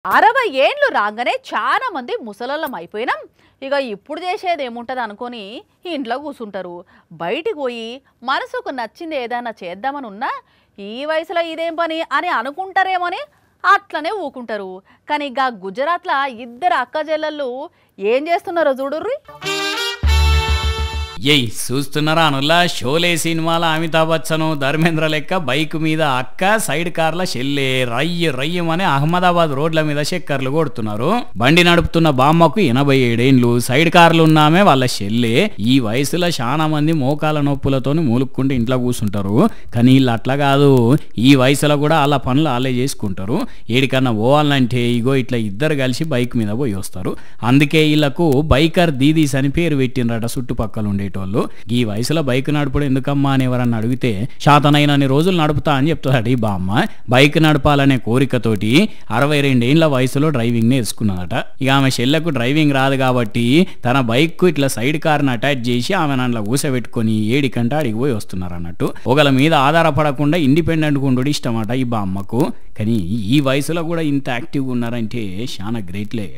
60 ఏండ్లు రాగానే చాలా మంది ముసలోళ్ళం అయిపోయినాం. ఇక ఇప్పుడు చేసేది ఏముంటది అనుకొని ఇంట్లో కూర్చుంటారు. బయటికి పోయి మనసుకు నచ్చింది ఏదైనా చేద్దామని ఉన్నా ఈ వయసులో ఇదేం పని అని అనుకుంటారేమోని అట్లనే ఊకుంటారు. కానీ ఇక గుజరాత్లో ఇద్దరు అక్క చెల్లెళ్ళు ఏం చేస్తున్నారో చూడుర్రి. ఏయ్ చూస్తున్నారా అనుల్లా షోలే సినిమాల అమితాబ్ బచ్చన్ ధర్మేంద్ర లెక్క బైక్ మీద అక్క సైడ్ కార్ల చెల్లె రయ్యమని అహ్మదాబాద్ రోడ్ల మీద చక్కర్లు కొడుతున్నారు. బండి నడుపుతున్న బామ్మకు 87 ఏండ్లు, సైడ్ కార్లు ఉన్నామే వాళ్ళ చెల్లె. ఈ వయసులో చాలా మంది మోకాల నొప్పులతోని మూలుక్కుంటూ ఇంట్లో కూర్చుంటారు. కానీ వీళ్ళు అట్లా కాదు, ఈ వయసులో కూడా వాళ్ళ పనులు వాళ్ళే చేసుకుంటారు. ఏడికన్నా పోవాలంటే ఇగో ఇట్లా ఇద్దరు కలిసి బైక్ మీద పోయి వస్తారు. అందుకే వీళ్ళకు బైకర్ దీదీస్ అని పేరు పెట్టినరట చుట్టుపక్కల ఉండే వాళ్ళు. ఈ వయసులో బైక్ నడుపుడు ఎందుకమ్మా అని ఎవరన్నా అడిగితే శాతనైనన్ని రోజులు నడుపుతా అని చెప్తాడు ఈ బామ్మ. బైక్ నడపాలనే కోరికతోటి 62 ఏండ్ల వయసులో డ్రైవింగ్ నేర్చుకున్నదట. ఇక ఆమె చెల్లెకు డ్రైవింగ్ రాదు కాబట్టి తన బైక్ కు ఇట్లా సైడ్ కార్ని అటాచ్ చేసి ఆమె అందులో కూసబెట్టుకొని ఏడికంటే అడిగి పోయి వస్తున్నారు అన్నట్టు. ఒకళ్ళ మీద ఆధారపడకుండా ఇండిపెండెంట్గా ఉండడు ఇష్టమట ఈ బామ్మకు. కానీ ఈ వయసులో కూడా ఇంత యాక్టివ్గా ఉన్నారంటే చాలా గ్రేట్లే.